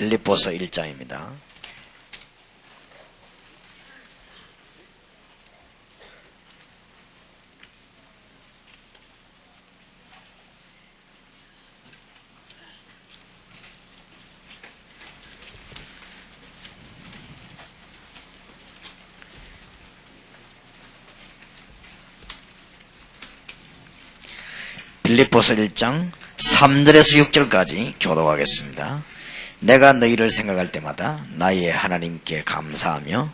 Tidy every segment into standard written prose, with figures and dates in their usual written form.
빌립보서 1장입니다. 빌립보서 1장 3절에서 6절까지 교독하겠습니다. 내가 너희를 생각할 때마다 나의 하나님께 감사하며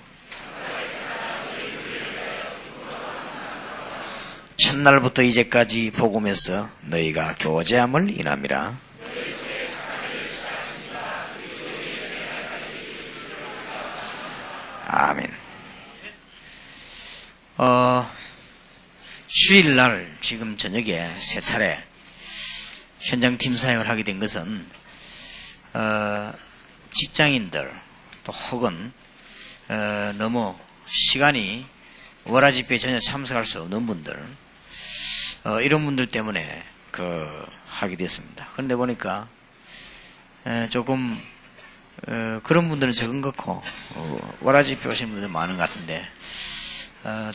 첫날부터 이제까지 복음에서 너희가 교제함을 인함이라. 아멘. 주일날 지금 저녁에 세 차례 현장팀 사역을 하게 된 것은 직장인들 또 혹은 너무 시간이 월화 집회에 전혀 참석할 수 없는 분들 이런 분들 때문에 하게 됐습니다. 그런데 보니까 조금 그런 분들은 적은 것 같고 월화 집회 오신 분들 많은 것 같은데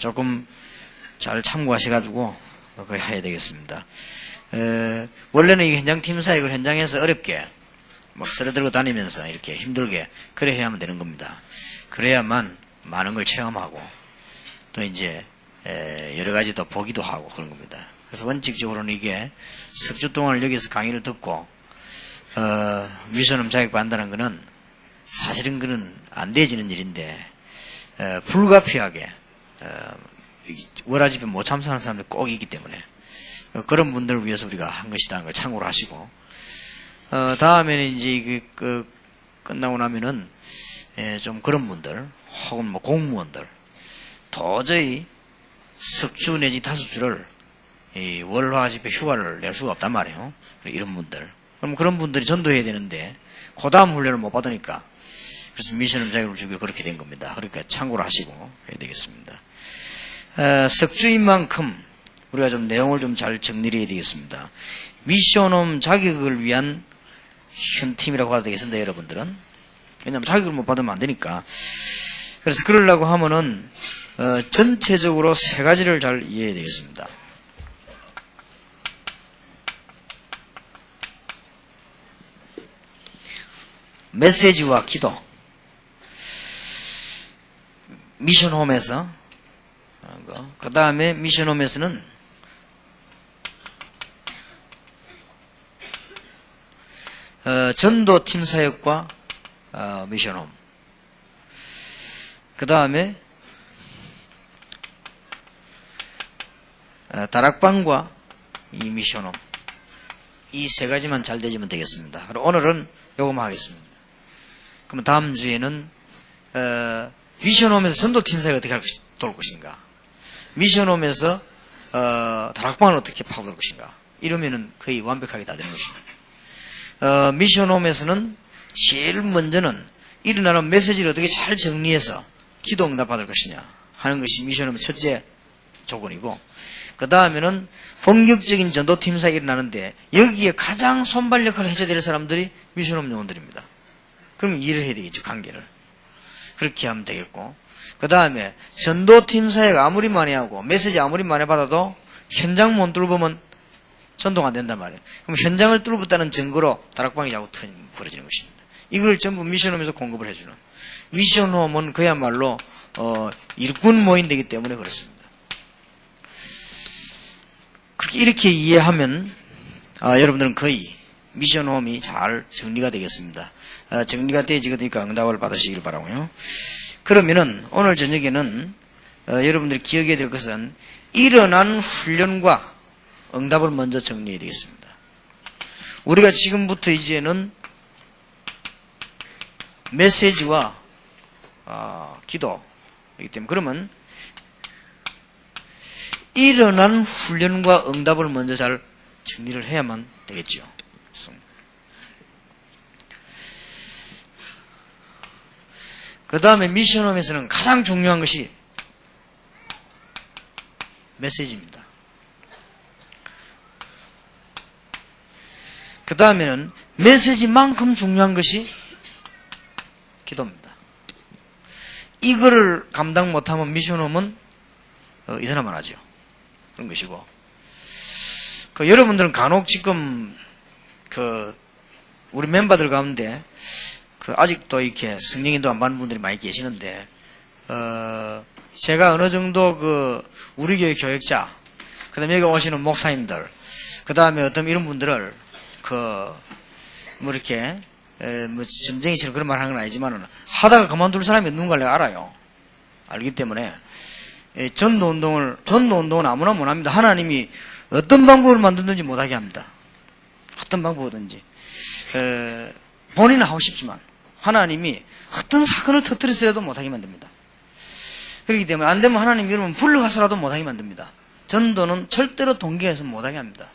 조금 잘 참고하셔가지고 그거 해야 되겠습니다. 원래는 이 현장팀 사역을 현장에서 어렵게 막 쓰러 들고 다니면서 이렇게 힘들게 그래 해야만 되는 겁니다. 그래야만 많은 걸 체험하고 또 이제 여러 가지 더 보기도 하고 그런 겁니다. 그래서 원칙적으로는 이게 석 주 동안 여기서 강의를 듣고 미션홈 자격받는다는 거는 사실은 그는 안 되어지는 일인데 불가피하게 월화 집회 못 참석하는 사람들이 꼭 있기 때문에 그런 분들을 위해서 우리가 한 것이라는 걸 참고로 하시고 다음에는 이제 끝나고 나면은 좀 그런 분들 혹은 뭐 공무원들 도저히 석주 내지 5주를 이 월화 집회 휴가를 낼 수가 없단 말이에요. 이런 분들 그럼 그런 분들이 전도해야 되는데 그 다음 훈련을 못 받으니까 그래서 미션을 자격을 주기로 그렇게 된 겁니다. 그러니까 참고로 하시고 해야 되겠습니다. 석주인 만큼 우리가 좀 내용을 좀 잘 정리를 해야 되겠습니다. 미션홈 자격을 위한 현팀이라고 해도 되겠습니다. 여러분들은 왜냐하면 자격을 못 받으면 안 되니까. 그래서 그러려고 하면은 전체적으로 세 가지를 잘 이해해야 되겠습니다. 메시지와 기도. 미션홈에서 그 다음에 미션홈에서는 전도팀 사역과 미션홈 그 다음에 다락방과 이 미션홈 이 세 가지만 잘 되시면 되겠습니다. 그럼 오늘은 요거만 하겠습니다. 그럼 다음 주에는 미션홈에서 전도팀 사역 어떻게 돌 것인가, 미션홈에서 다락방을 어떻게 파고들 것인가, 이러면은 거의 완벽하게 다 되는 것입니다. 미션홈에서는 제일 먼저는 일어나는 메시지를 어떻게 잘 정리해서 기도 응답 받을 것이냐 하는 것이 미션홈의 첫째 조건이고, 그 다음에는 본격적인 전도팀 사역이 일어나는데 여기에 가장 손발 역할을 해줘야 될 사람들이 미션홈 요원들입니다. 그럼 이해를 해야 되겠죠, 관계를. 그렇게 하면 되겠고, 그 다음에 전도팀 사역 아무리 많이 하고 메시지 아무리 많이 받아도 현장 못 뚫어보면 전도가 안 된단 말이에요. 그럼 현장을 뚫어봤다는 증거로 다락방이 자꾸 벌어지는 것입니다. 이걸 전부 미션홈에서 공급을 해주는, 미션홈은 그야말로 일꾼 모임되기 때문에 그렇습니다. 그렇게 이렇게 이해하면 여러분들은 거의 미션홈이 잘 정리가 되겠습니다. 정리가 되어지니까 응답을 받으시길 바라고요. 그러면은 오늘 저녁에는 여러분들이 기억해야 될 것은 일어난 훈련과 응답을 먼저 정리해야 되겠습니다. 우리가 지금부터 이제는 메시지와 기도이기 때문에, 그러면 일어난 훈련과 응답을 먼저 잘 정리를 해야만 되겠죠. 그 다음에 미션홈에서는 가장 중요한 것이 메시지입니다. 그 다음에는 메시지만큼 중요한 것이 기도입니다. 이거를 감당 못하면 미션홈은 이 사람만 하죠. 그런 것이고, 여러분들은 간혹 지금 우리 멤버들 가운데 아직도 이렇게 성령인도 안 받는 분들이 많이 계시는데, 제가 어느 정도 우리 교회 교역자, 그 다음에 여기 오시는 목사님들, 그 다음에 어떤 이런 분들을 이렇게 점쟁이처럼 그런 말 하는 건 아니지만은 하다가 그만둘 사람이 누군가를 내가 알아요. 알기 때문에 전도운동은 아무나 못합니다. 하나님이 어떤 방법을 만들든지 못하게 합니다. 어떤 방법이든지 본인은 하고 싶지만 하나님이 어떤 사건을 터뜨리서라도 못하게 만듭니다. 그렇기 때문에 안 되면 하나님 여러분 불러가서라도 못하게 만듭니다. 전도는 절대로 동기에서 못하게 합니다.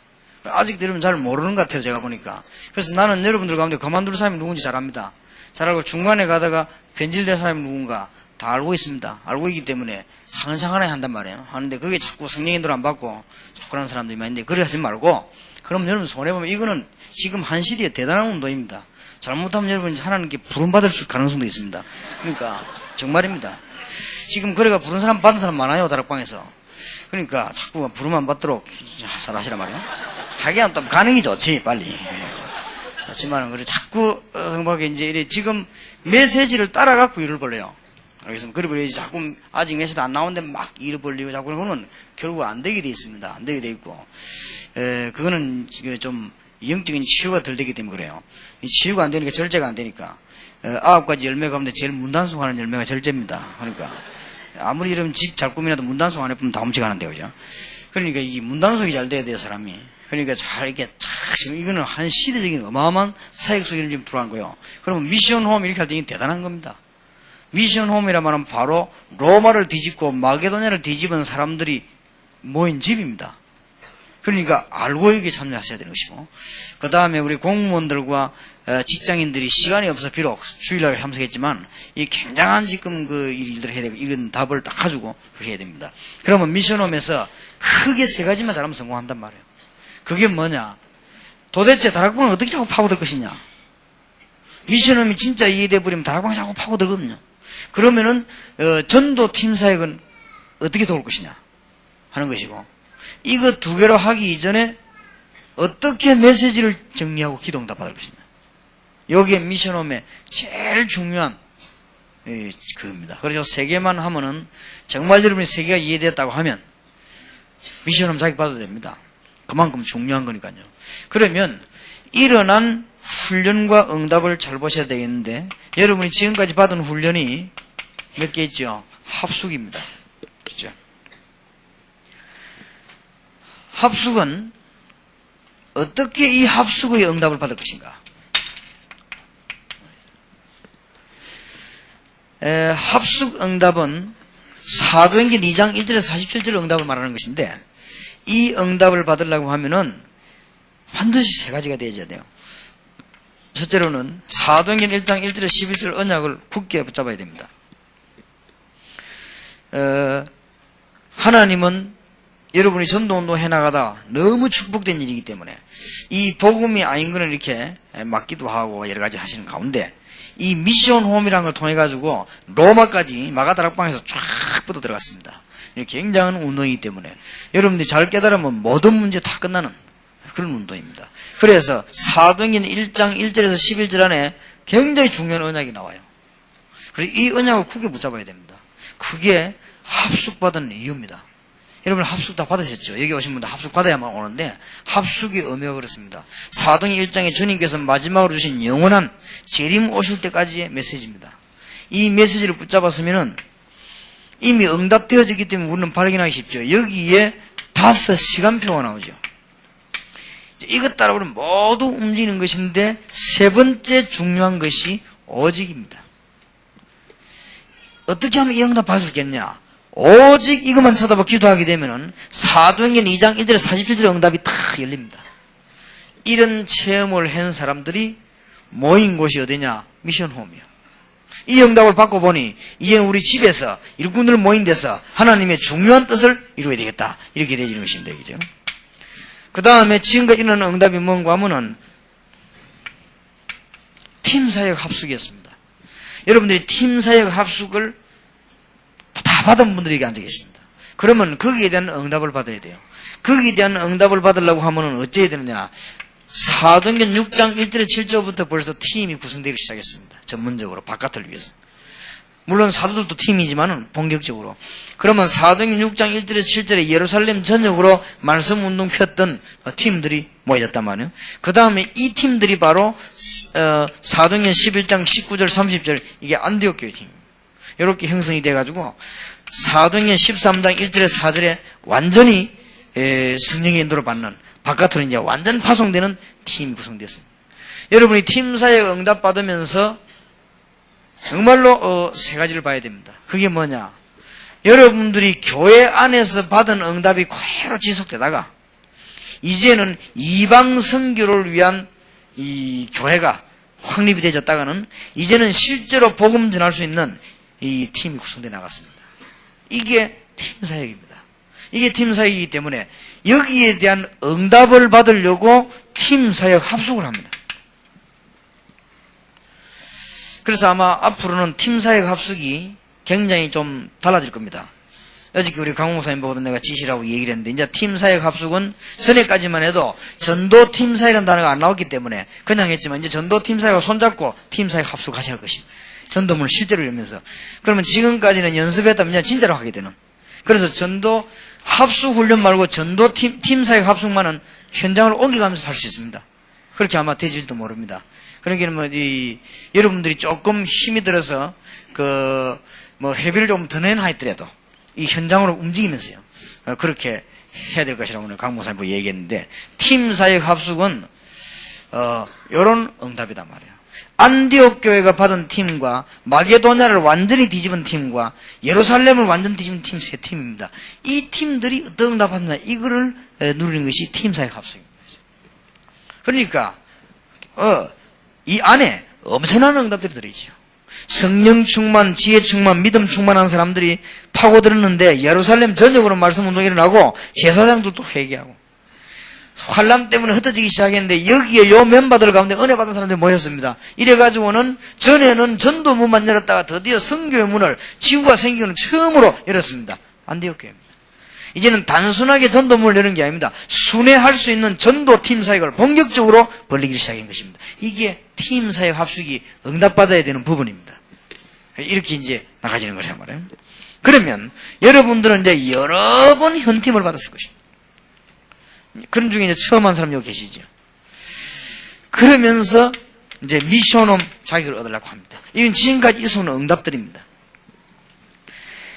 아직도 여러분 잘 모르는 것 같아요, 제가 보니까. 그래서 나는 여러분들 가운데 그만둘 사람이 누군지 잘 압니다. 잘 알고 중간에 가다가 변질된 사람이 누군가 다 알고 있습니다. 알고 있기 때문에 상상하게 한단 말이에요. 하는데 그게 자꾸 성령인들 안 받고 자꾸 그런 사람들이 많은데 그래 하지 말고, 그럼 여러분 손해보면 이거는 지금 한 시대에 대단한 운동입니다. 잘못하면 여러분 하나님께 부름받을 가능성도 있습니다. 그러니까 정말입니다. 지금 그래가 부른 사람 받은 사람 많아요, 다락방에서. 그러니까 자꾸 부름 안 받도록 잘하시란 말이에요. 하기야 또 가능이 좋지, 빨리. 하지만은 그래 자꾸 성박에 이제 지금 메시지를 따라갖고 일을 벌려요. 알겠습니까? 그리고 자꾸 아직 메시지 안 나오는데 막 일을 벌리고 자꾸 그러면 결국 안 되게 돼 있습니다. 안 되게 돼 있고, 그거는 좀 영적인 치유가 덜 되기 때문에 그래요. 이 치유가 안 되니까 절제가 안 되니까 9가지 열매 가운데 제일 문단속하는 열매가 절제입니다. 그러니까 아무리 이러면 집 잘 꾸미나도 문단속 안 해보면 다 훔쳐가는데요, 그죠? 그러니까 이 문단속이 잘 돼야 돼요, 사람이. 그러니까 잘 이렇게 지금 이거는 한 시대적인 어마어마한 사역 속에는 지금 들어간 거예요. 그러면 미션홈 이렇게 할 때 이게 대단한 겁니다. 미션홈이라 말하면 바로 로마를 뒤집고 마게도냐를 뒤집은 사람들이 모인 집입니다. 그러니까 알고 여기에 참여하셔야 되는 것이고, 그 다음에 우리 공무원들과 직장인들이 시간이 없어서 비록 주일날 참석했지만 이 굉장한 지금 일들을 해야 되고, 이런 답을 딱 가지고 해야 됩니다. 그러면 미션홈에서 크게 세 가지만 잘하면 성공한단 말이에요. 그게 뭐냐? 도대체 다락방을 어떻게 자꾸 파고들 것이냐? 미션홈이 진짜 이해돼 버리면 다락방이 자꾸 파고들거든요. 그러면은 전도 팀 사역은 어떻게 도울 것이냐 하는 것이고, 이거 두 개로 하기 이전에 어떻게 메시지를 정리하고 기도응답 받을 것이냐. 여기에 미션홈의 제일 중요한 그겁니다. 그래서 세 개만 하면은 정말 여러분이 세 개가 이해됐다고 하면 미션홈 자격 받아도 됩니다. 그만큼 중요한 거니까요. 그러면 일어난 훈련과 응답을 잘 보셔야 되겠는데, 여러분이 지금까지 받은 훈련이 몇 개 있죠? 합숙입니다. 그죠? 합숙은 어떻게 이 합숙의 응답을 받을 것인가? 합숙 응답은 사도행전 2장 1절에서 47절 응답을 말하는 것인데, 이 응답을 받으려고 하면은 반드시 세 가지가 되어야 돼요. 첫째로는 사도행전 1장 1절에서 11절 언약을 굳게 붙잡아야 됩니다. 하나님은 여러분이 전도운동 해나가다 너무 축복된 일이기 때문에 이 복음이 아닌 거는 이렇게 막기도 하고 여러 가지 하시는 가운데, 이 미션홈이라는 걸 통해 가지고 로마까지 마가다락방에서 쫙 뻗어 들어갔습니다. 굉장한 운동이기 때문에 여러분들이 잘 깨달으면 모든 문제 다 끝나는 그런 운동입니다. 그래서 사도행전 1장 1절에서 11절 안에 굉장히 중요한 언약이 나와요. 그래서 이 언약을 크게 붙잡아야 됩니다. 그게 합숙받은 이유입니다. 여러분 합숙 다 받으셨죠? 여기 오신 분들 합숙 받아야만 오는데, 합숙의 의미가 그렇습니다. 사도행전 1장에 주님께서 마지막으로 주신 영원한 재림 오실 때까지의 메시지입니다. 이 메시지를 붙잡았으면은 이미 응답되어졌기 때문에 우리는 발견하기 쉽죠. 여기에 5시간표가 나오죠. 이것 따라 우리는 모두 움직이는 것인데, 세 번째 중요한 것이 오직입니다. 어떻게 하면 이 응답 받을 수 있겠냐? 오직 이것만 쳐다보고 기도하게 되면은 사도행전 2장 1절에 47절의 응답이 다 열립니다. 이런 체험을 한 사람들이 모인 곳이 어디냐? 미션홈이요. 이 응답을 받고 보니 이제 우리 집에서 일꾼들 모인 데서 하나님의 중요한 뜻을 이루어야 되겠다, 이렇게 되어지는 것입니다. 그죠? 그 다음에 지금까지 일어나는 응답이 뭔가 하면은 팀사역 합숙이었습니다. 여러분들이 팀사역 합숙을 다 받은 분들이 여기 앉아 계십니다. 그러면 거기에 대한 응답을 받아야 돼요. 거기에 대한 응답을 받으려고 하면 어찌해야 되느냐. 사도행전 6장 1절에 7절부터 벌써 팀이 구성되기 시작했습니다. 전문적으로 바깥을 위해서. 물론 사도들도 팀이지만은 본격적으로. 그러면 사도행전 6장 1절에 7절에 예루살렘 전역으로 말씀 운동 폈던 팀들이 모여졌단 말이에요. 그 다음에 이 팀들이 바로 사도행전 11장 19절 30절 이게 안디옥 교회 팀입니다. 이렇게 형성이 돼가지고 사도행전 13장 1절에 4절에 완전히 성령의 인도를 받는 바깥으로 이제 완전 파송되는 팀이 구성되었습니다. 여러분이 팀사역 응답 받으면서 정말로 세 가지를 봐야 됩니다. 그게 뭐냐? 여러분들이 교회 안에서 받은 응답이 그대로 지속되다가 이제는 이방 선교를 위한 이 교회가 확립이 되졌다가는 이제는 실제로 복음 전할 수 있는 이 팀이 구성되어 나갔습니다. 이게 팀사역입니다. 이게 팀사역이기 때문에 여기에 대한 응답을 받으려고 팀사역 합숙을 합니다. 그래서 아마 앞으로는 팀사역 합숙이 굉장히 좀 달라질 겁니다. 어저께 우리 강 목사님 보고도 내가 지시라고 얘기를 했는데 이제 팀사역 합숙은 전에까지만 해도 전도 팀사역이라는 단어가 안 나왔기 때문에 그냥 했지만 이제 전도 팀사역과 손잡고 팀사역 합숙 같이 할 것입니다. 전도문을 실제로 열면서. 그러면 지금까지는 연습했다면 이제 진짜로 하게 되는. 그래서 전도 합숙 훈련 말고 전도 팀사역 합숙만은 현장으로 옮겨가면서 할 수 있습니다. 그렇게 아마 되질지도 모릅니다. 그러니까 뭐 여러분들이 조금 힘이 들어서 회비를 좀 더 내나 했더라도 이 현장으로 움직이면서요. 그렇게 해야 될 것이라고 오늘 강 목사님 얘기했는데 팀사역 합숙은 요런 응답이단 말이에요. 안디옥 교회가 받은 팀과 마게도냐를 완전히 뒤집은 팀과 예루살렘을 완전히 뒤집은 팀 세 팀입니다. 이 팀들이 어떤 응답 받느냐 이거를 누리는 것이 팀사역 합숙입니다. 그러니까 이 안에 엄청난 응답들이 들어있죠. 성령 충만, 지혜 충만, 믿음 충만한 사람들이 파고들었는데 예루살렘 전역으로 말씀 운동이 일어나고 제사장들도 회개하고 환란 때문에 흩어지기 시작했는데 여기에 요 멤버들 가운데 은혜 받은 사람들이 모였습니다. 이래가지고는 전에는 전도문만 열었다가 드디어 선교의 문을 지구가 생기는 처음으로 열었습니다. 안디옥 교회입니다. 이제는 단순하게 전도문을 여는 게 아닙니다. 순회할 수 있는 전도 팀 사역을 본격적으로 벌리기 시작한 것입니다. 이게 팀 사역 합숙이 응답받아야 되는 부분입니다. 이렇게 이제 나가지는 거란 말이에요. 그러면 여러분들은 이제 여러 번 현팀을 받았을 것입니다. 그런 중에 이제 처음 한 사람 여기 계시죠. 그러면서 이제 미션홈 자격을 얻으려고 합니다. 이건 지금까지 있어온 응답들입니다.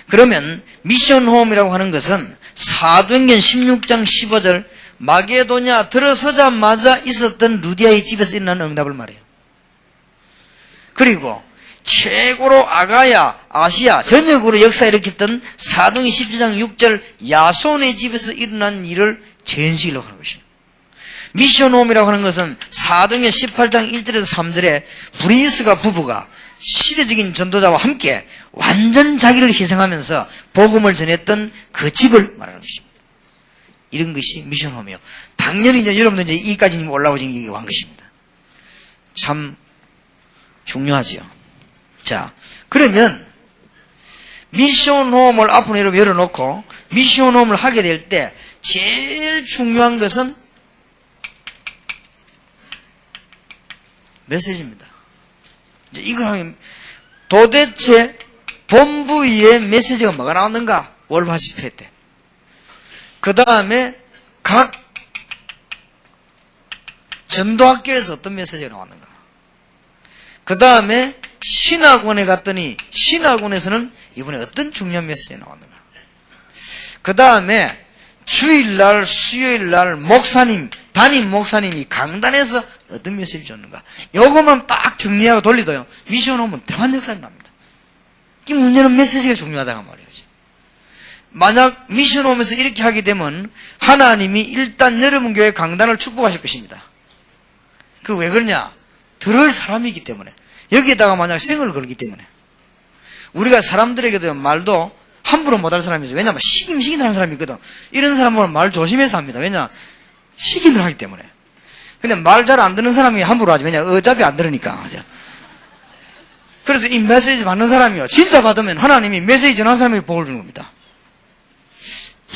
그러면 미션홈이라고 하는 것은 사도행전 16장 15절 마게도냐 들어서자마자 있었던 루디아의 집에서 일어나는 응답을 말해요. 그리고 최고로 아가야, 아시아 전역으로 역사 일으켰던 사도행전 17장 6절 야손의 집에서 일어난 일을 전시하려고 하는 것입니다. 미션홈이라고 하는 것은 사도행전 18장 1절에서 3절에 브리스가 부부가 시대적인 전도자와 함께 완전 자기를 희생하면서 복음을 전했던 그 집을 말하는 것입니다. 이런 것이 미션홈이요. 당연히 이제 여러분들 이제 이까지 올라오지 얘기가 한 것입니다. 참 중요하지요. 자, 그러면 미션홈을 앞으로 여러분 열어놓고 미션홈을 하게 될 때 제일 중요한 것은 메시지입니다. 이제 이걸 하면 도대체 본부 위에 메시지가 뭐가 나왔는가? 월화 집회 때. 그 다음에 각 전도학교에서 어떤 메시지가 나왔는가? 그 다음에 신학원에 갔더니 신학원에서는 이번에 어떤 중요한 메시지가 나왔는가? 그 다음에 주일날, 수요일날 목사님, 담임 목사님이 강단에서 어떤 메시지를 줬는가? 요것만 딱 정리하고 돌리도요. 미션 오면 대만 역사가 납니다. 이 문제는 메시지가 중요하다는 말이죠. 만약 미션 오면서 이렇게 하게 되면 하나님이 일단 여러분 교회 강단을 축복하실 것입니다. 그 왜 그러냐? 들을 사람이기 때문에. 여기에다가 만약 생을 걸기 때문에. 우리가 사람들에게도 말도 함부로 못할 사람이 있어요. 왜냐하면 시긴하는 사람이 있거든. 이런 사람은 말 조심해서 합니다. 왜냐? 시긴을 하기 때문에. 근데 말 잘 안 듣는 사람이 함부로 하지. 왜냐? 어차피 안 들으니까. 그래서 이 메시지 받는 사람이요. 진짜 받으면 하나님이 메시지 전한 사람에게 복을 주는 겁니다.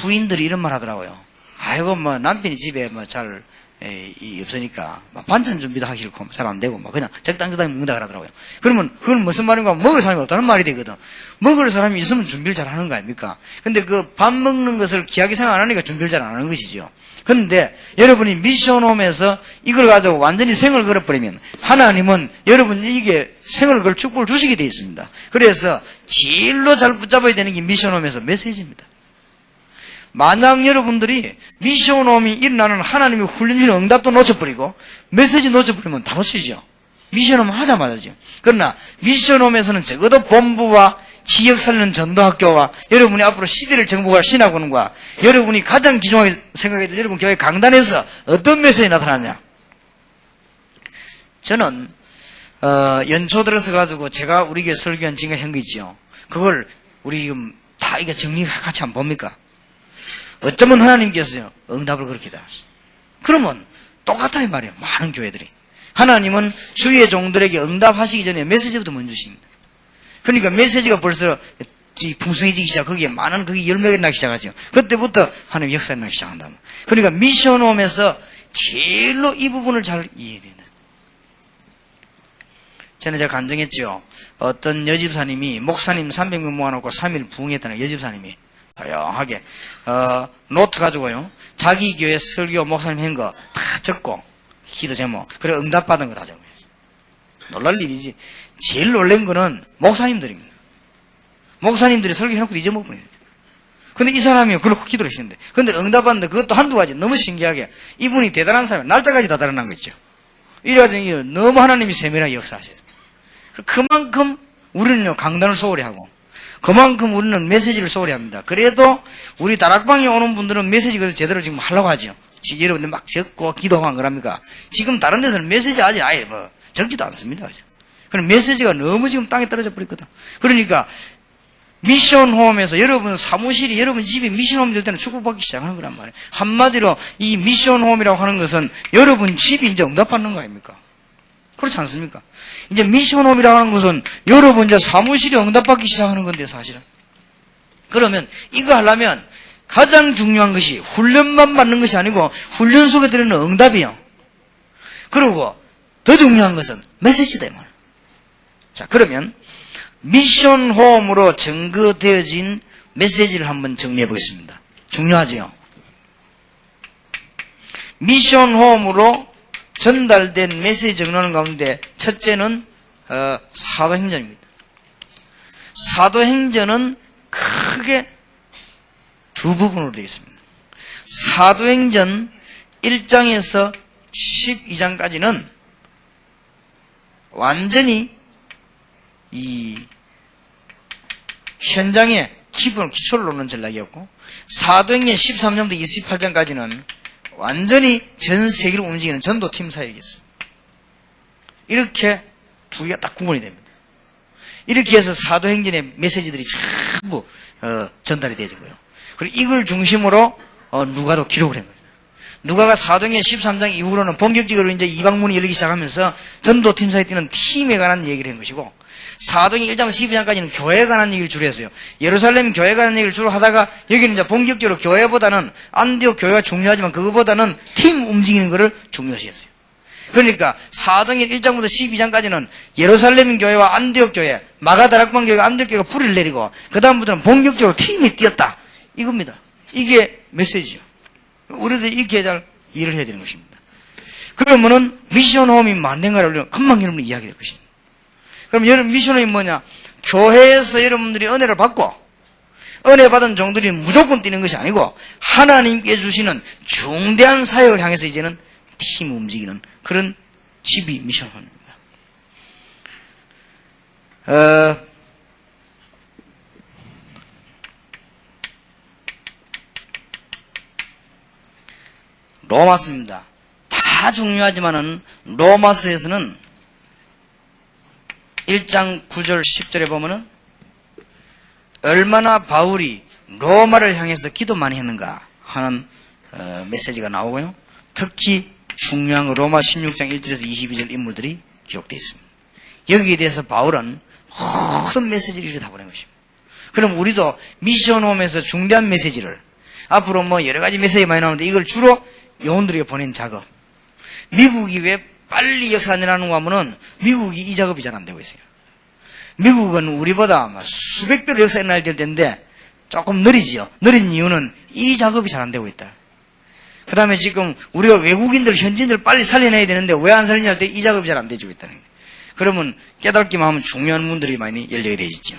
부인들이 이런 말 하더라고요. 아이고, 뭐, 남편이 집에 뭐 잘, 없으니까, 반찬 준비도 하기 싫고, 잘 안 되고, 그냥 적당적당히 먹는다 그러더라고요. 그러면, 그건 무슨 말인가? 먹을 사람이 없다는 말이 되거든. 먹을 사람이 있으면 준비를 잘 하는 거 아닙니까? 근데 그 밥 먹는 것을 귀하게 생각 안 하니까 준비를 잘 안 하는 것이죠. 근데, 여러분이 미션홈에서 이걸 가지고 완전히 생을 걸어버리면, 하나님은 여러분 이게 생을 걸 축복을 주시게 되어 있습니다. 그래서, 제일로 잘 붙잡아야 되는 게 미션홈에서 메시지입니다. 만약 여러분들이 미션홈이 일어나는 하나님의 훈련 주는 응답도 놓쳐버리고 메시지 놓쳐버리면 다 놓치죠. 미션홈 하자마자죠. 그러나 미션홈에서는 적어도 본부와 지역 살리는 전도학교와 여러분이 앞으로 시대를 정복할 신학원과 여러분이 가장 귀중하게 생각해야 될 여러분 교회 강단에서 어떤 메시지 나타나냐. 저는 연초 들어서 가지고 제가 우리 교회 설교한 지가 한 거 있죠. 그걸 우리 지금 다 이게 정리 같이 한번 봅니까? 어쩌면 하나님께서요, 응답을 그렇게 다 하셨어요. 그러면 똑같아 이 말이에요. 많은 교회들이. 하나님은 주의 종들에게 응답하시기 전에 메시지부터 먼저 주십니다. 그러니까 메시지가 벌써 풍성해지기 시작, 거기에 많은 그게 열매가 나기 시작하죠. 그때부터 하나님 역사가 나기 시작한다. 그러니까 미션홈에서 제일로 이 부분을 잘 이해해야 된다. 전에 제가 간증했죠. 어떤 여집사님이 목사님 300명 모아놓고 3일 부흥했다는 여집사님이 다양하게 노트 가지고요. 자기 교회 설교 목사님 한 거 다 적고 기도 제목 그래 응답받은 거 다 적어요. 놀랄 일이지. 제일 놀란 거는 목사님들입니다. 목사님들이 설교해놓고 잊어먹어요. 근데 이 사람이 그렇게 기도를 하시는데 근데 응답받는데 그것도 한두 가지 너무 신기하게 이분이 대단한 사람이에요. 날짜까지 다 드러난 거 있죠. 이래가지고 너무 하나님이 세밀하게 역사하셔요. 그만큼 우리는요 강단을 소홀히 하고 그만큼 우리는 메시지를 소홀히 합니다. 그래도 우리 다락방에 오는 분들은 메시지를 제대로 지금 하려고 하죠. 여러분들 막 적고 기도하고 한 거랍니까? 지금 다른 데서는 메시지 아예 뭐 적지도 않습니다. 그럼 메시지가 너무 지금 땅에 떨어져 버렸거든. 그러니까 미션홈에서 여러분 사무실이 여러분 집이 미션홈이 될 때는 축복받기 시작하는 거란 말이에요. 한마디로 이 미션홈이라고 하는 것은 여러분 집이 이제 응답받는 거 아닙니까? 그렇지 않습니까? 이제 미션홈이라고 하는 것은 여러분 이제 사무실이 응답받기 시작하는 건데 사실은. 그러면 이거 하려면 가장 중요한 것이 훈련만 받는 것이 아니고 훈련 속에 들어있는 응답이요. 그리고 더 중요한 것은 메시지다. 자, 그러면 미션홈으로 증거되어진 메시지를 한번 정리해 보겠습니다. 중요하지요. 미션홈으로 전달된 메시지 정리하는 가운데 첫째는 사도행전입니다. 사도행전은 크게 두 부분으로 되어 있습니다. 사도행전 1장에서 12장까지는 완전히 이 현장의 기초를 놓는 전략이었고 사도행전 13장부터 28장까지는 완전히 전 세계를 움직이는 전도팀 사역이었습니다. 이렇게 두 개가 딱 구분이 됩니다. 이렇게 해서 사도행전의 메시지들이 전부 전달이 되어진 거예요. 그리고 이걸 중심으로 누가도 기록을 한 거예요. 누가가 사도행전 13장 이후로는 본격적으로 이제 이방문이 열리기 시작하면서 전도팀 사역에 뛰는 팀에 관한 얘기를 한 것이고 사도행전 1장 12장까지는 교회에 관한 얘기를 주로 했어요. 예루살렘 교회에 관한 얘기를 주로 하다가 여기는 이제 본격적으로 교회보다는 안디옥 교회가 중요하지만 그거보다는 팀 움직이는 것을 중요시 했어요. 그러니까 사도행전 1장부터 12장까지는 예루살렘 교회와 안디옥 교회, 마가다락방 교회가 안디옥 교회가 뿌리를 내리고 그 다음부터는 본격적으로 팀이 뛰었다. 이겁니다. 이게 메시지죠. 우리도 이렇게 잘 이해를 해야 되는 것입니다. 그러면은 미션홈이 만든가를 금방 여러분이 이야기할 것입니다. 그럼 여러분 미션홈이 뭐냐? 교회에서 여러분들이 은혜를 받고 은혜 받은 종들이 무조건 뛰는 것이 아니고 하나님께 주시는 중대한 사역을 향해서 이제는 팀 움직이는 그런 집이 미션홈입니다. 로마서입니다. 다 중요하지만은 로마서에서는 1장 9절 10절에 보면은 얼마나 바울이 로마를 향해서 기도 많이 했는가 하는 메시지가 나오고요. 특히 중요한 로마 16장 1절에서 22절 인물들이 기록되어 있습니다. 여기에 대해서 바울은 모든 메시지를 이렇게 다 보낸 것입니다. 그럼 우리도 미션홈에서 중대한 메시지를 앞으로 뭐 여러 가지 메시지 많이 나오는데 이걸 주로 요원들에게 보낸 작업. 미국이 왜 빨리 역사 일어나는가 하면은 미국이 이 작업이 잘 안 되고 있어요. 미국은 우리보다 아마 수백 배로 역사 일어나야 될 텐데 조금 느리지요. 느린 이유는 이 작업이 잘 안 되고 있다. 그 다음에 지금 우리가 외국인들, 현지인들 빨리 살려내야 되는데 왜 안 살리냐 할 때 이 작업이 잘 안 되지고 있다는 거예요. 그러면 깨닫기만 하면 중요한 문들이 많이 열리게 되죠.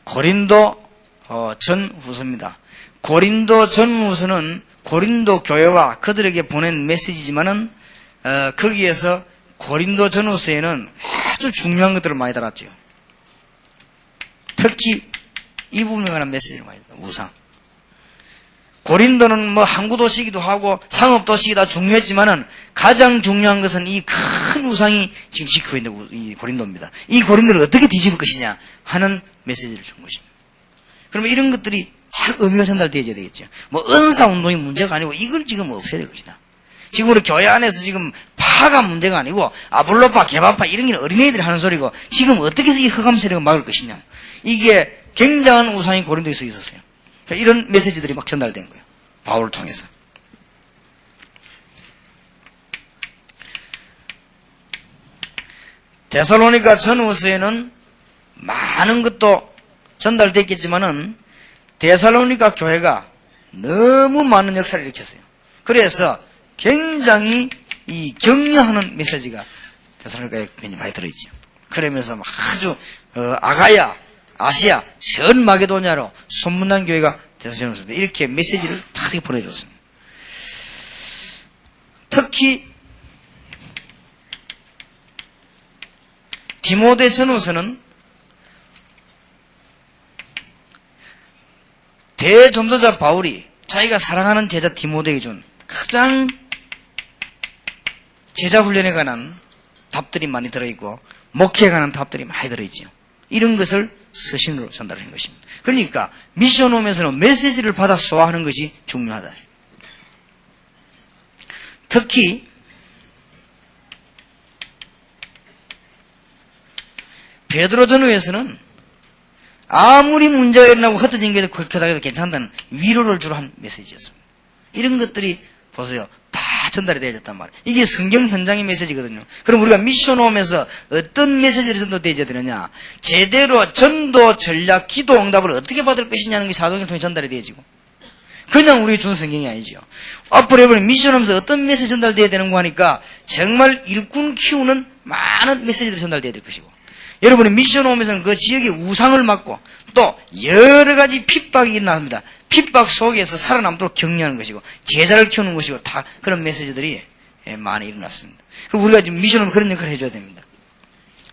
고린도 전후서입니다. 고린도 전후서는 고린도 교회와 그들에게 보낸 메시지지만은 거기에서 고린도 전후서에는 아주 중요한 것들을 많이 달았죠. 특히 이 부분에 관한 메시지를 많이 달았어요. 우상. 고린도는 뭐 항구 도시이기도 하고 상업 도시이다 중요했지만은 가장 중요한 것은 이 큰 우상이 지금 지키고 있는 이 고린도입니다. 이 고린도를 어떻게 뒤집을 것이냐 하는 메시지를 준 것입니다. 그러면 이런 것들이 잘 의미가 전달되어야 되겠죠. 뭐 은사 운동이 문제가 아니고 이걸 지금 없애야 될 것이다. 지금 우리 교회 안에서 지금 파가 문제가 아니고 아볼로파, 개바파 이런 게 어린애들이 하는 소리고 지금 어떻게 해서 이 흑암 세력을 막을 것이냐. 이게 굉장한 우상이 고린도에 있었어요. 이런 메시지들이 막 전달된 거예요. 바울을 통해서. 데살로니가 전후서에는 많은 것도 전달됐겠지만은 데살로니가 교회가 너무 많은 역사를 일으켰어요. 그래서 굉장히 이 격려하는 메시지가 데살로니가에 굉장히 많이 들어있죠. 그러면서 아주 아가야, 아시아, 전 마게도냐로 소문난 교회가 데살로니가입니다. 이렇게 메시지를 다 보내줬습니다. 특히 디모데 전후서는 대전도자 바울이 자기가 사랑하는 제자 디모데에게 준 가장 제자 훈련에 관한 답들이 많이 들어있고 목회에 관한 답들이 많이 들어있죠. 이런 것을 서신으로 전달하는 것입니다. 그러니까 미션홈에서는 메시지를 받아 소화하는 것이 중요하다. 특히 베드로 전후에서는 아무리 문제가 일어나고 흩어진 게 걷어다녀도 괜찮다는 위로를 주로 한 메시지였습니다. 이런 것들이 보세요. 다 전달이 되어졌단 말이에요. 이게 성경 현장의 메시지거든요. 그럼 우리가 미션홈에서 어떤 메시지를 전달되어야 되느냐. 제대로 전도, 전략, 기도 응답을 어떻게 받을 것이냐는 게 사도행을 통해 전달이 되어지고 그냥 우리가 준 성경이 아니죠. 앞으로 여러분 미션홈에서 어떤 메시지 전달되어야 되는 거 하니까 정말 일꾼 키우는 많은 메시지들이 전달되어야 될 것이고 여러분이 미션홈에서는 그 지역의 우상을 막고 또 여러 가지 핍박이 일어납니다. 핍박 속에서 살아남도록 격려하는 것이고 제자를 키우는 것이고 다 그런 메시지들이 많이 일어났습니다. 우리가 지금 미션홈 그런 역할을 해줘야 됩니다.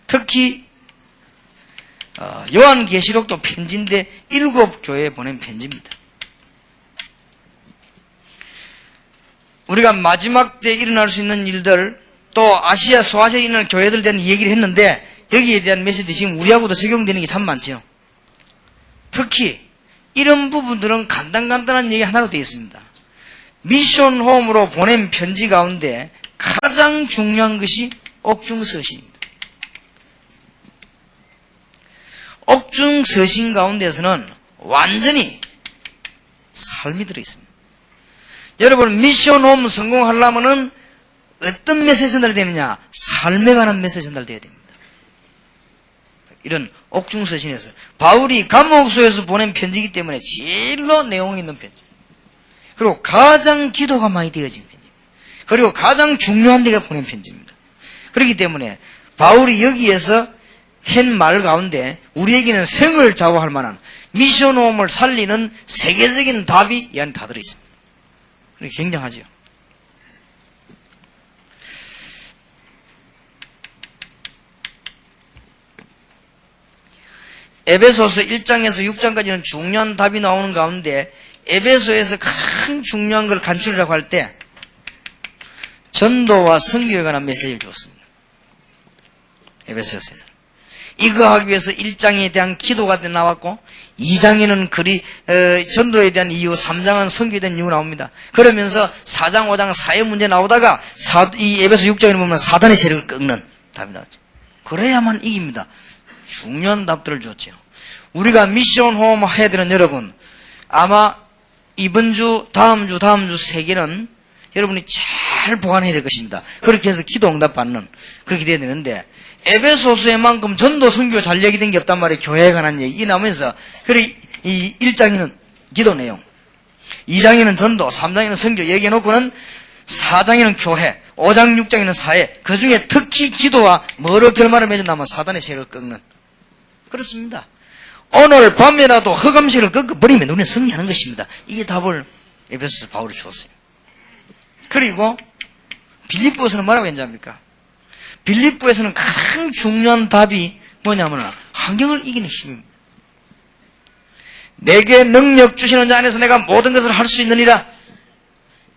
특히 요한계시록도 편지인데 7교회에 보낸 편지입니다. 우리가 마지막 때 일어날 수 있는 일들 또 아시아 소아시아에 있는 교회들에 대한 얘기를 했는데 여기에 대한 메시지 지금 우리하고도 적용되는 게 참 많죠. 특히 이런 부분들은 간단한 얘기 하나로 되어 있습니다. 미션홈으로 보낸 편지 가운데 가장 중요한 것이 옥중서신입니다. 옥중서신 가운데서는 완전히 삶이 들어있습니다. 여러분 미션홈 성공하려면은 어떤 메시지 전달이 되느냐? 삶에 관한 메시지 전달되어야 됩니다. 이런 옥중서신에서 바울이 감옥소에서 보낸 편지이기 때문에 제일로 내용 있는 편지. 그리고 가장 기도가 많이 되어진 편지. 그리고 가장 중요한 데가 보낸 편지입니다. 그렇기 때문에 바울이 여기에서 한 말 가운데 우리에게는 생을 좌우할 만한 미션홈을 살리는 세계적인 답이 이 안에 다 들어있습니다. 굉장하죠. 에베소서 1장에서 6장까지는 중요한 답이 나오는 가운데 에베소에서 가장 중요한 걸 간추리라고 할 때 전도와 선교에 관한 메시지를 줬습니다. 에베소서에서. 이거 하기 위해서 1장에 대한 기도가 나왔고 2장에는 전도에 대한 이유, 3장은 선교에 대한 이유가 나옵니다. 그러면서 4장, 5장 사회 문제 나오다가 이 에베소 6장에 보면 사단의 세력을 꺾는 답이 나왔죠. 그래야만 이깁니다. 중요한 답들을 줬죠. 우리가 미션 홈 해야 되는 여러분, 아마 이번 주, 다음 주 3개는 여러분이 잘 보완해야 될 것입니다. 그렇게 해서 기도 응답 받는, 그렇게 돼야 되는데, 에베소서에만큼 전도 선교 잘 얘기된 게 없단 말이에요. 교회에 관한 얘기 나오면서. 그래, 이 1장에는 기도 내용, 2장에는 전도, 3장에는 선교 얘기해놓고는 4장에는 교회, 5장, 6장에는 사회, 그 중에 특히 기도와 뭐로 결말을 맺었나면 사단의 세력을 꺾는. 그렇습니다. 오늘 밤에라도 흑암세력을 꺾어버리면 우리는 승리하는 것입니다. 이게 답을 에베소서 바울이 주었어요. 그리고 빌립보에서는 뭐라고 했습니까? 빌립보에서는 가장 중요한 답이 뭐냐면 환경을 이기는 힘입니다. 내게 능력 주시는 자 안에서 내가 모든 것을 할 수 있느니라.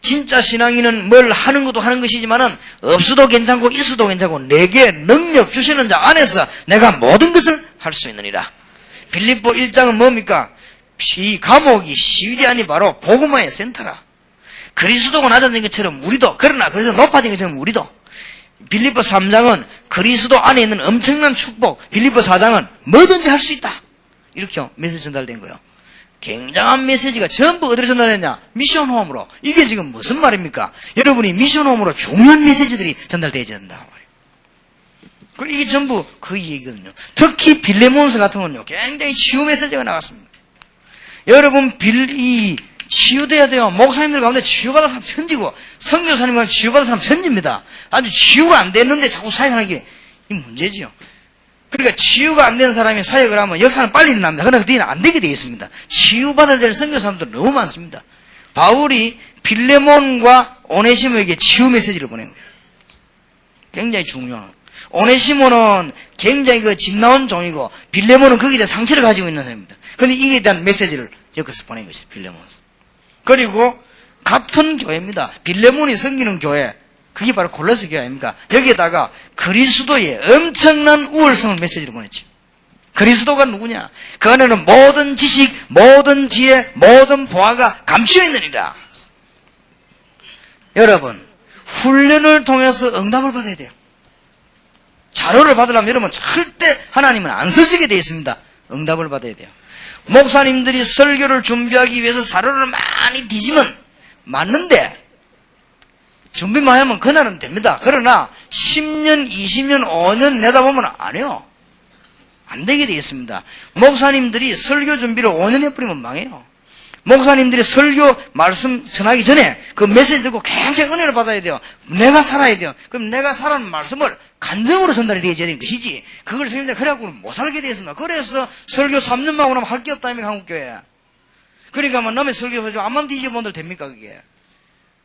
진짜 신앙인은 뭘 하는 것도 하는 것이지만은 없어도 괜찮고 있어도 괜찮고 내게 능력 주시는 자 안에서 내가 모든 것을 할 수 있느니라. 빌립보 1장은 뭡니까? 감옥이 시위대 안이 바로 복음화의 센터라. 그리스도가 낮아진 것처럼 우리도, 그러나 그래서 높아진 것처럼 우리도. 빌립보 3장은 그리스도 안에 있는 엄청난 축복, 빌립보 4장은 뭐든지 할 수 있다. 이렇게 메시지 전달된 거예요. 굉장한 메시지가 전부 어디로 전달됐냐? 미션 홈으로. 이게 지금 무슨 말입니까? 여러분이 미션 홈으로 중요한 메시지들이 전달되어야 된다. 그리고 이게 전부 그 얘기거든요. 특히 빌레몬서 같은 건요, 굉장히 치유 메시지가 나왔습니다. 여러분, 치유돼야 돼요. 목사님들 가운데 치유받은 사람 천지고, 선교사님 가운데 치유받은 사람 천지입니다. 아주 치유가 안 됐는데 자꾸 사역하는 게, 이 문제지요. 그러니까 치유가 안 된 사람이 사역을 하면 역사는 빨리 일어납니다. 그러나 그때는 안 되게 되어 있습니다. 치유받아야 될 선교사람들 너무 많습니다. 바울이 빌레몬과 오네시모에게 치유 메시지를 보낸 거예요. 굉장히 중요한. 오네시모는 굉장히 집 나온 종이고, 빌레몬은 거기에 대한 상처를 가지고 있는 사람입니다. 그런데 이에 대한 메시지를 엮어서 보낸 것이죠, 빌레몬은. 그리고 같은 교회입니다. 빌레몬이 섬기는 교회, 그게 바로 골로새 교회 아닙니까? 여기에다가 그리스도의 엄청난 우월성을 메시지를 보냈지. 그리스도가 누구냐? 그 안에는 모든 지식, 모든 지혜, 모든 보화가 감추어 있느니라. 여러분, 훈련을 통해서 응답을 받아야 돼요. 자료를 받으려면 여러분 절대 하나님은 안 쓰시게 되어 있습니다. 응답을 받아야 돼요. 목사님들이 설교를 준비하기 위해서 자료를 많이 뒤지면 맞는데 준비만 하면 그날은 됩니다. 그러나 10년, 20년, 5년 내다보면 안 해요. 안 되게 되어 있습니다. 목사님들이 설교 준비를 5년 해버리면 망해요. 목사님들이 설교 말씀 전하기 전에 그 메시지 듣고 굉장히 은혜를 받아야 돼요. 내가 살아야 돼요. 그럼 내가 살아는 말씀을 간증으로 전달이 되어야 되는 것이지. 그걸 선생님들 그래갖고는 못 살게 되어 있습니다. 그래서 설교 3년만 하고 나면 할 게 없다며 한국교회. 그러니까 뭐 남의 설교 안만 뒤집어 본들 됩니까 그게.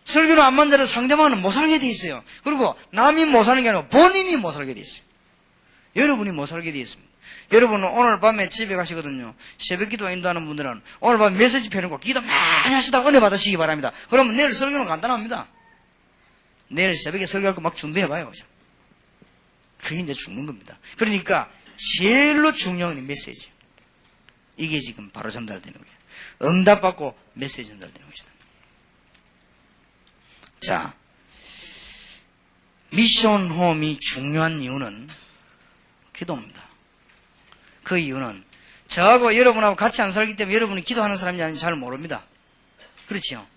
설교는 안만 잘해서 상대방은 못 살게 되어 있어요. 그리고 남이 못 사는 게 아니라 본인이 못 살게 되어 있어요. 여러분이 못 살게 되어 있습니다. 여러분은 오늘 밤에 집에 가시거든요. 새벽 기도 인도하는 분들은 오늘 밤에 메시지 펴놓고 기도 많이 하시다가 은혜 받으시기 바랍니다. 그러면 내일 설교는 간단합니다. 내일 새벽에 설교할 거 막 준비해봐요. 그게 이제 죽는 겁니다. 그러니까 제일로 중요한 건 메시지. 이게 지금 바로 전달되는 거예요. 응답받고 메시지 전달되는 것이다. 자, 미션 홈이 중요한 이유는 기도입니다. 그 이유는 저하고 여러분하고 같이 안 살기 때문에 여러분이 기도하는 사람이 아닌지 잘 모릅니다. 그렇죠?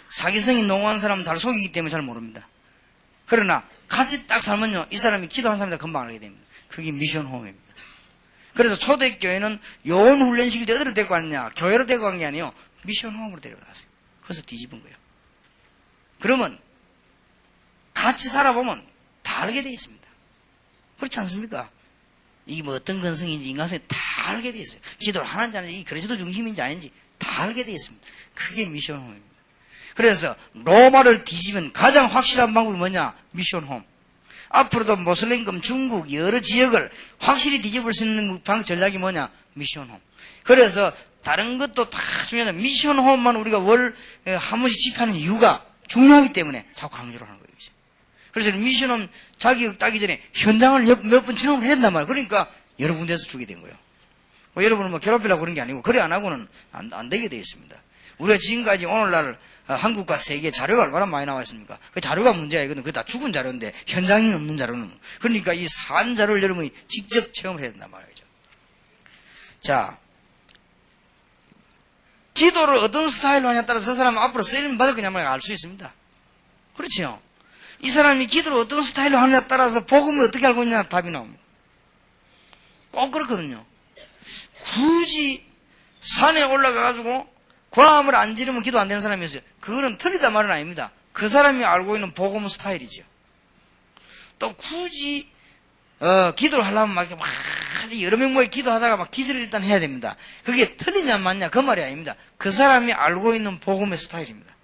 사기성이 농후한 사람은 잘 속이기 때문에 잘 모릅니다. 그러나 같이 딱 살면요, 이 사람이 기도하는 사람이다 금방 알게 됩니다. 그게 미션 홈입니다. 그래서 초대교회는 요원 훈련시킬 때 어디로 데리고 갔느냐? 교회로 데리고 간 게 아니에요. 미션 홈으로 데려갔어요. 그래서 뒤집은 거예요. 그러면 같이 살아보면 다 알게 되어 있습니다. 그렇지 않습니까? 이게 뭐 어떤 근성인지 인간성이 다 알게 되어 있어요. 기도를 하는지 안 하는지, 이 그리스도 중심인지 아닌지 다 알게 되어 있습니다. 그게 미션홈입니다. 그래서 로마를 뒤집으면 가장 확실한 방법이 뭐냐? 미션홈. 앞으로도 모슬림금, 중국 여러 지역을 확실히 뒤집을 수 있는 전략이 뭐냐? 미션홈. 그래서 다른 것도 다 중요하다. 미션홈만 우리가 한 번씩 집회하는 이유가 중요하기 때문에 자꾸 강조를 하는 거예요. 그래서 미션홈 자격 따기 전에 현장을 몇 번 체험을 해야 된단 말이에요. 그러니까 여러 군데에서 주게 된 거예요. 여러분은 뭐 괴롭히려고 그런 게 아니고 그래 안 하고는 안 되게 되어 있습니다. 우리가 지금까지 오늘날 한국과 세계 자료가 얼마나 많이 나와 있습니까? 그 자료가 문제야. 이거는 그게 다 죽은 자료인데 현장에 없는 자료는. 그러니까 이 산 자료를 여러분이 직접 체험을 해야 된단 말이죠. 자, 기도를 어떤 스타일로 하냐에 따라서 저 사람은 앞으로 쓰임 받을 거냐만 알 수 있습니다. 그렇지요? 이 사람이 기도를 어떤 스타일로 하냐에 따라서 복음을 어떻게 알고 있냐 답이 나옵니다. 꼭 그렇거든요. 굳이 산에 올라가가지고 광화문을 안 지르면 기도 안 되는 사람이 있어요. 그거는 틀리다 말은 아닙니다. 그 사람이 알고 있는 복음 스타일이죠. 또 굳이 기도를 하려면 막 여러 명 모여 기도하다가 막 기절을 일단 해야 됩니다. 그게 틀리냐 맞냐 그 말이 아닙니다. 그 사람이 알고 있는 복음의 스타일입니다.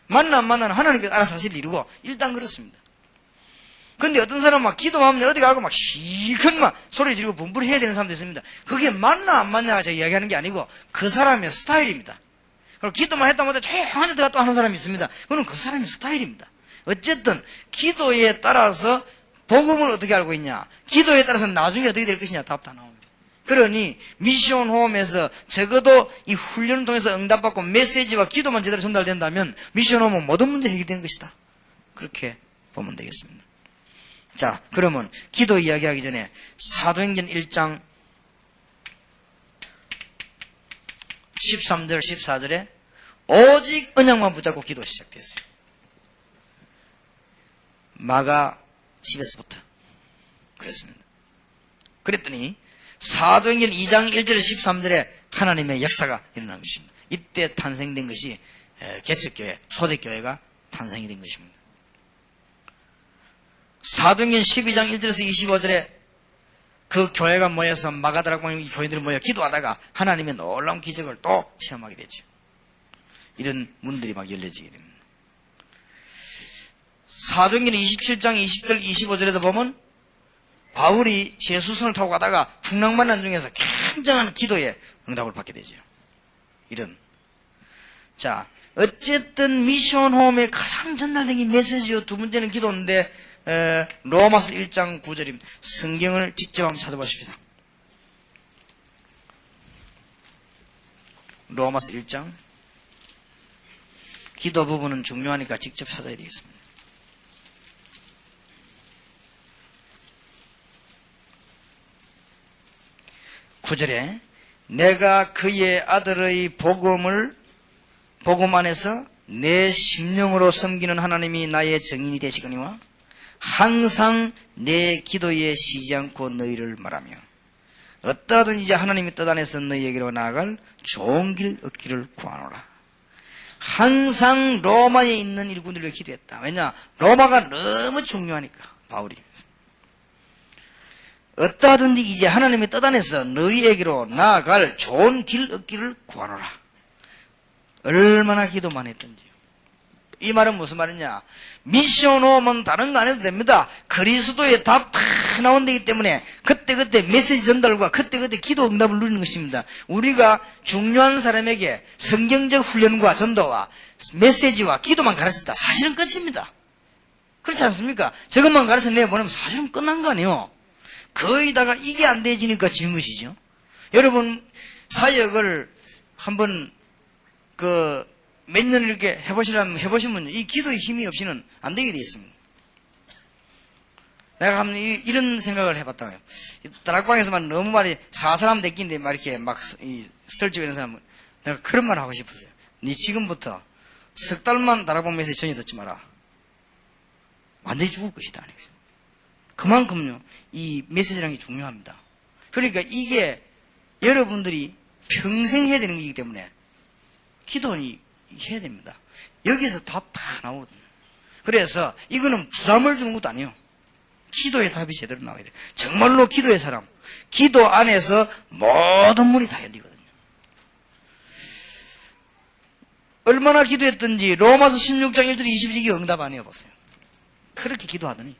맞나 안 맞나 하나님께서 알아서 하실 일이고 일단 그렇습니다. 근데 어떤 사람은 막 기도하면 어디 가고 막 실컷 막 소리 지르고 분부를 해야 되는 사람도 있습니다. 그게 맞나 안 맞냐가 제가 이야기하는 게 아니고 그 사람의 스타일입니다. 그리고 기도만 했다마다 조용한 데가 또 하는 사람이 있습니다. 그건 그 사람의 스타일입니다. 어쨌든 기도에 따라서 복음을 어떻게 알고 있냐, 기도에 따라서 나중에 어떻게 될 것이냐 답 다 나옵니다. 그러니 미션 홈에서 적어도 이 훈련을 통해서 응답받고 메시지와 기도만 제대로 전달된다면 미션 홈은 모든 문제 해결되는 것이다. 그렇게 보면 되겠습니다. 자, 그러면 기도 이야기하기 전에 사도행전 1장 13절 14절에 오직 언약만 붙잡고 기도 시작됐어요. 마가 집에서부터 그랬습니다. 그랬더니 사도행전 2장 1절에 13절에 하나님의 역사가 일어난 것입니다. 이때 탄생된 것이 개척교회, 초대교회가 탄생이 된 것입니다. 사도행전 12장 1절에서 25절에 그 교회가 모여서 마가다라고 하는 교인들이 모여 기도하다가 하나님의 놀라운 기적을 또 체험하게 되죠. 이런 문들이 막 열려지게 됩니다. 사도행전 27장 20절 25절에도 보면 바울이 제수선을 타고 가다가 풍랑만난 중에서 굉장한 기도에 응답을 받게 되죠. 이런. 자, 어쨌든 미션홈의 가장 전달된 게 메시지요. 두 번째는 기도인데 로마서 1장 9절입니다. 성경을 직접 한번 찾아보십시다. 로마서 1장. 기도 부분은 중요하니까 직접 찾아야 되겠습니다. 구절에 내가 그의 아들의 복음 안에서 내 심령으로 섬기는 하나님이 나의 증인이 되시거니와 항상 내 기도에 쉬지 않고 너희를 말하며 어떠하든지 하나님의 뜻 안에서 너희에게로 나아갈 좋은 길 얻기를 구하노라. 항상 로마에 있는 일꾼들을 기도했다. 왜냐? 로마가 너무 중요하니까 바울이. 어떠하든지 이제 하나님의 뜻 안에서 너희에게로 나아갈 좋은 길 얻기를 구하노라. 얼마나 기도만 했던지요. 이 말은 무슨 말이냐? 미션 홈은 다른 거 안 해도 됩니다. 그리스도의 답 다 나온다기 때문에 그때그때 메시지 전달과 그때그때 기도 응답을 누리는 것입니다. 우리가 중요한 사람에게 성경적 훈련과 전도와 메시지와 기도만 가르쳤다. 사실은 끝입니다. 그렇지 않습니까? 저것만 가르쳐 내보내면 사실은 끝난 거 아니에요. 거의다가 이게 안 되지니까 지은 것이죠. 여러분 사역을 한번 몇 년 이렇게 해보시면 이 기도의 힘이 없이는 안 되게 되어 있습니다. 내가 한번 이런 생각을 해봤다고요. 다락방에서만 너무 말이 사람 대끼인데 막 이렇게 막 설치고 이런 사람은 내가 그런 말 하고 싶었어요. 네 지금부터 석 달만 다락방 메시지 전혀 듣지 마라. 완전히 죽을 것이다. 그만큼요 이 메시지라는 게 중요합니다. 그러니까 이게 여러분들이 평생 해야 되는 거기 때문에 기도는 해야 됩니다. 여기서 답 다 나오거든요. 그래서 이거는 부담을 주는 것도 아니에요. 기도의 답이 제대로 나와야 돼요. 정말로 기도의 사람, 기도 안에서 모든 문이 다 열리거든요. 얼마나 기도했든지 로마서 16장 1절 22절 응답 아니에요. 보세요. 그렇게 기도하더니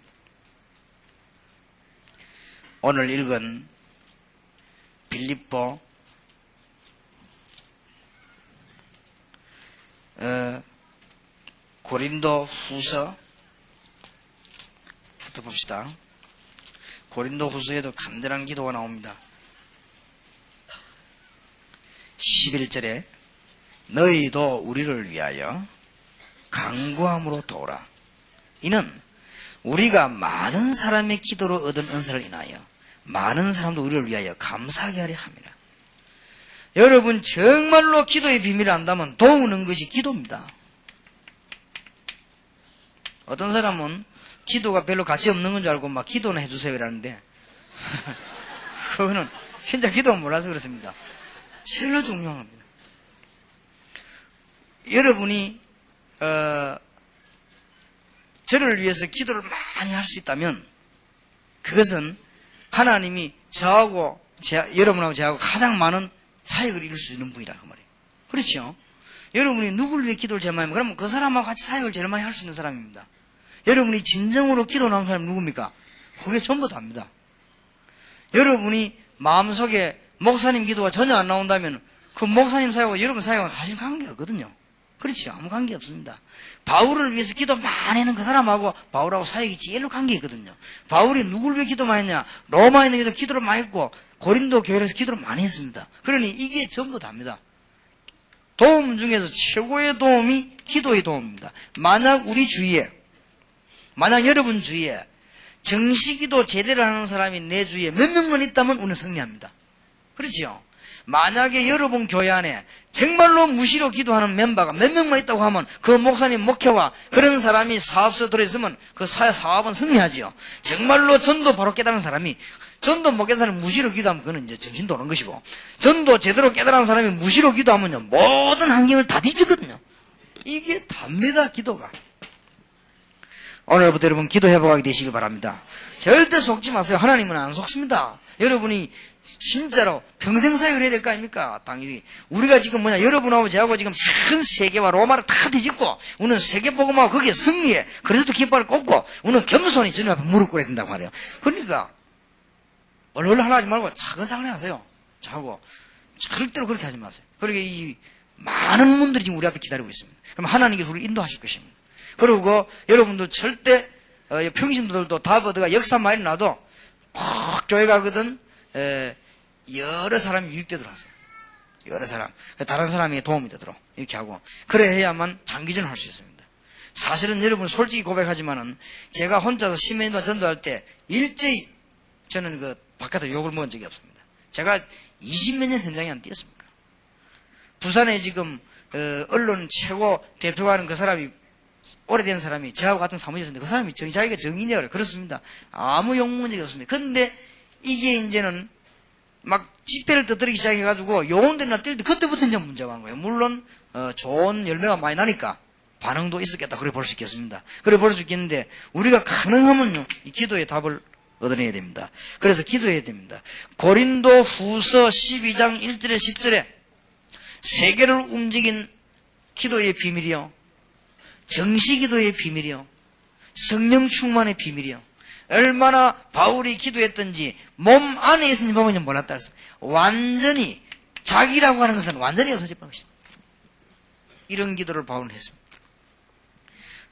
오늘 읽은 빌립보 고린도 후서부터 봅시다. 고린도 후서에도 간절한 기도가 나옵니다. 11절에 너희도 우리를 위하여 간구함으로 도우라. 이는 우리가 많은 사람의 기도로 얻은 은사를 인하여 많은 사람도 우리를 위하여 감사하게 하려 함이라. 여러분 정말로 기도의 비밀을 안다면 도우는 것이 기도입니다. 어떤 사람은 기도가 별로 가치 없는 건 줄 알고 막 기도는 해주세요 이러는데 그거는 진짜 기도는 몰라서 그렇습니다. 제일 중요한 겁니다. 여러분이 저를 위해서 기도를 많이 할 수 있다면 그것은 하나님이 저하고 여러분하고 저하고 가장 많은 사역을 이룰 수 있는 분이라 그 말이에요. 그렇죠? 여러분이 누구를 위해 기도를 제일 많이 하면 그러면 그 사람하고 같이 사역을 제일 많이 할 수 있는 사람입니다. 여러분이 진정으로 기도 나온 사람이 누굽니까? 그게 전부 다입니다. 여러분이 마음속에 목사님 기도가 전혀 안 나온다면 그 목사님 사역과 여러분 사역은 사실 관계가 없거든요. 그렇죠? 아무 관계 없습니다. 바울을 위해서 기도 많이 하는 그 사람하고 바울하고 사역이 제일 관계 있거든요. 바울이 누구를 위해 기도 많이 했냐? 로마에 있는 데도 기도를 많이 했고 고린도 교회에서 기도를 많이 했습니다. 그러니 이게 전부 다입니다. 도움 중에서 최고의 도움이 기도의 도움입니다. 만약 여러분 주위에 정식기도 제대로 하는 사람이 내 주위에 몇 명만 있다면 우리는 승리합니다. 그렇지요? 만약에 여러분 교회 안에 정말로 무시로 기도하는 멤버가 몇 명만 있다고 하면 그 목사님 목회와 그런 사람이 사업소에 들어있으면 그 사업은 승리하지요. 정말로 전도 바로 깨달은 사람이 전도 못 깨달은 사람이 무시로 기도하면 그거는 이제 정신 도는 것이고 전도 제대로 깨달은 사람이 무시로 기도하면요 모든 환경을 다 뒤집거든요. 이게 답니다. 기도가. 오늘부터 여러분 기도해보게 되시길 바랍니다. 절대 속지 마세요. 하나님은 안 속습니다. 여러분이 진짜로 평생 사역을 해야 될 거 아닙니까? 당연히 우리가 지금 여러분하고 저하고 지금 큰 세계와 로마를 다 뒤집고 우리는 세계복음하고 거기에 승리해 그래도 깃발을 꽂고 우리는 겸손히 주님 앞에 무릎 꿇어야 된다고 말이에요. 그러니까 얼른 하지 말고 차근차근 하세요. 자고 절대로 그렇게 하지 마세요. 그러니까 이 많은 분들이 지금 우리 앞에 기다리고 있습니다. 그럼 하나님께서 우리를 인도하실 것입니다. 그리고 여러분도 절대 평신도들도 다버드가 역사 많이 나도 꼭 교회 가거든 여러 사람이 유익되도록 하세요. 여러 사람 다른 사람이 도움이 되도록 이렇게 하고 그래 해야만 장기전을 할 수 있습니다. 사실은 여러분 솔직히 고백하지만은 제가 혼자서 시민도 전도할 때 일제히 저는 그 바깥에 욕을 먹은 적이 없습니다. 제가 20몇 년 현장에 안 뛰었습니까? 부산에 지금 언론 최고 대표가 하는 그 사람이 오래된 사람이 저하고 같은 사무실에서 그 사람이 자기가 정인이라 그렇습니다. 아무 욕먹은 적이 없습니다. 근데 이게 이제는 막 집회를 떠들기 시작해가지고 요원들이나 뛸 때 그때부터 이제 문제가 한 거예요. 물론 좋은 열매가 많이 나니까 반응도 있었겠다 그래 볼 수 있겠습니다. 그래 볼 수 있겠는데 우리가 가능하면요 이 기도의 답을 얻어내야 됩니다. 그래서 기도해야 됩니다. 고린도 후서 12장 1절에 10절에 세계를 움직인 기도의 비밀이요 정시기도의 비밀이요 성령 충만의 비밀이요 얼마나 바울이 기도했던지 몸 안에 있으니 보면 몰랐다 했어. 완전히 자기라고 하는 것은 완전히 없어질 것입니다. 이런 기도를 바울은 했습니다.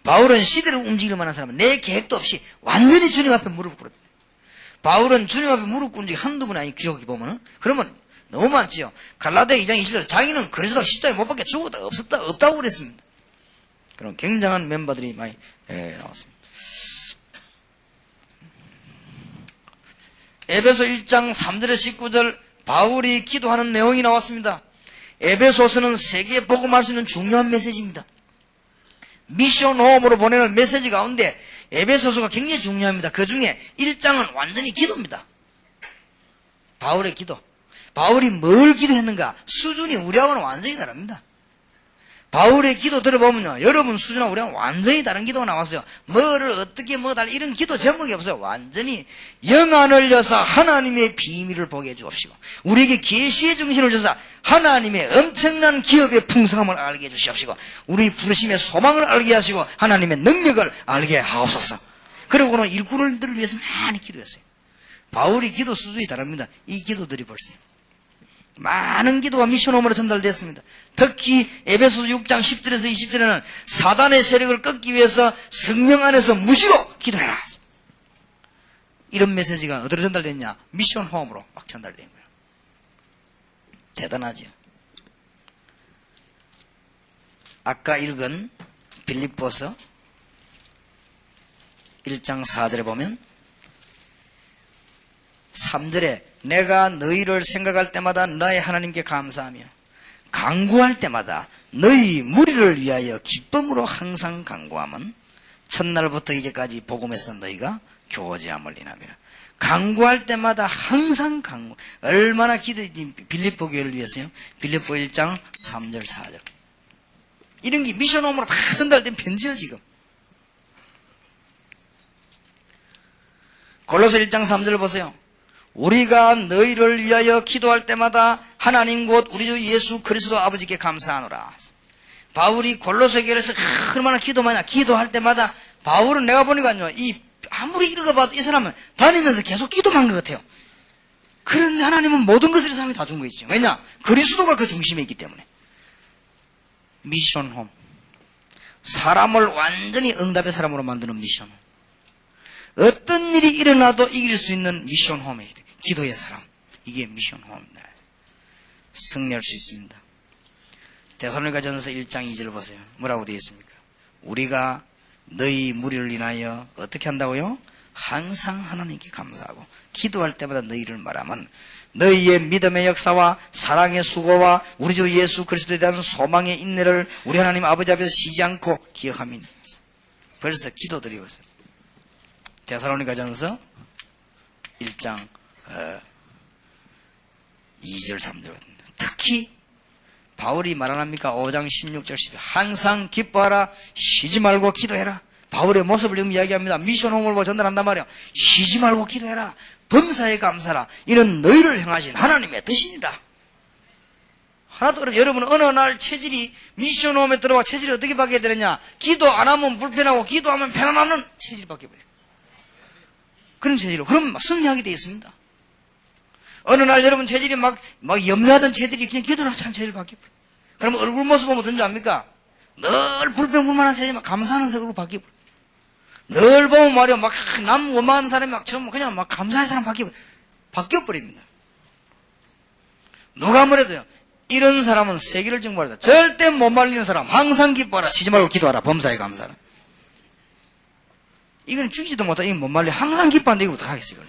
바울은 시대를 움직일 만한 사람은 내 계획도 없이 완전히 주님 앞에 무릎 꿇었다. 바울은 주님 앞에 무릎 꿇은 적이 한두 번 아니 기록해 보면은 그러면 너무 많지요. 갈라디아 2장 20절 자기는 그리스도 십자가에 못 박혀 죽었다 없다고 그랬습니다. 그런 굉장한 멤버들이 많이 나왔습니다. 에베소 1장 3절에 19절 바울이 기도하는 내용이 나왔습니다. 에베소서는 세계에 복음할 수 있는 중요한 메시지입니다. 미션 홈으로 보내는 메시지 가운데 에베소서가 굉장히 중요합니다. 그 중에 1장은 완전히 기도입니다. 바울의 기도. 바울이 뭘 기도했는가? 수준이 우리하고는 완전히 다릅니다. 바울의 기도 들어보면요. 여러분 수준하고 우리랑 완전히 다른 기도가 나왔어요. 뭐를 어떻게 달라 이런 기도 제목이 없어요. 완전히 영안을 여사 하나님의 비밀을 보게 해주옵시고 우리에게 계시의 중심을 줘서 하나님의 엄청난 기업의 풍성함을 알게 해주시옵시고 우리 부르심의 소망을 알게 하시고 하나님의 능력을 알게 하옵소서. 그러고는 일꾼들을 위해서 많이 기도했어요. 바울이 기도 수준이 다릅니다. 이 기도들이 벌써 많은 기도가 미션홈으로 전달됐습니다. 특히 에베소서 6장 10절에서 20절에는 사단의 세력을 꺾기 위해서 성령 안에서 무시로 기도해라. 이런 메시지가 어디로 전달됐냐? 미션 홈으로 막 전달된 거예요. 대단하죠. 아까 읽은 빌립보서 1장 4절에 보면 3절에 내가 너희를 생각할 때마다 너희 하나님께 감사하며 간구할 때마다 너희 무리를 위하여 기쁨으로 항상 간구함은 첫날부터 이제까지 복음에서 너희가 교제함을 인하며 간구할 때마다 항상 간구. 얼마나 빌립보 교회를 위해서요. 빌립보 1장 3절 4절. 이런 게 미션홈으로 다 전달된 편지예요 지금. 골로새 1장 3절 보세요. 우리가 너희를 위하여 기도할 때마다 하나님 곧 우리 주 예수 그리스도 아버지께 감사하노라. 바울이 골로새 교회에서 얼마나 기도할 때마다 바울은 내가 보니까요, 아무리 읽어봐도 이 사람은 다니면서 계속 기도만 것 같아요. 그런데 하나님은 모든 것을 이 사람이 다 준 거 있죠. 왜냐? 그리스도가 그 중심에 있기 때문에. 미션홈. 사람을 완전히 응답의 사람으로 만드는 미션홈. 어떤 일이 일어나도 이길 수 있는 미션홈이에요. 기도의 사람. 이게 미션홈입니다. 승리할 수 있습니다. 데살로니가전서 1장 2절 보세요. 뭐라고 되어 있습니까? 우리가 너희 무리를 인하여 어떻게 한다고요? 항상 하나님께 감사하고 기도할 때마다 너희를 말하면 너희의 믿음의 역사와 사랑의 수고와 우리 주 예수 그리스도에 대한 소망의 인내를 우리 하나님 아버지 앞에서 쉬지 않고 기억하면 벌써 기도드리고 있어요. 데살로니가전서 1장 2절 3절 특히 바울이 말하랍니까? 5장 16절 10절 항상 기뻐하라 쉬지 말고 기도해라. 바울의 모습을 지금 이야기합니다. 미션홈을 보고 전달한단 말이에요. 쉬지 말고 기도해라. 범사에 감사라. 이는 너희를 향하신 하나님의 뜻이니라. 하나도 그렇죠. 여러분 어느 날 체질이 미션홈에 들어와 체질이 어떻게 바뀌어야 되느냐? 기도 안 하면 불편하고 기도하면 편안하는 체질이 바뀌어버려요. 그런 체질로 그럼 승리하게 되어 있습니다. 어느 날 여러분 체질이 막 염려하던 체질이 그냥 기도를 하는 체질이 바뀌어버려요. 그러면 얼굴 모습 보면 어떤지 압니까? 늘 불평불만한 체질이 막 감사하는 색으로 바뀌어버려요. 늘 보면 말이야 막 남 원망하는 사람이 막 처음 그냥 막 감사할 사람 바뀌어버립니다. 누가 뭐래도요. 이런 사람은 세계를 증거하다. 절대 못 말리는 사람 항상 기뻐하라. 쉬지 말고 기도하라. 범사에 감사하라. 이건 죽이지도 못하고 이건 못 말려. 항상 기뻐하는데 이거 어떡하겠어요.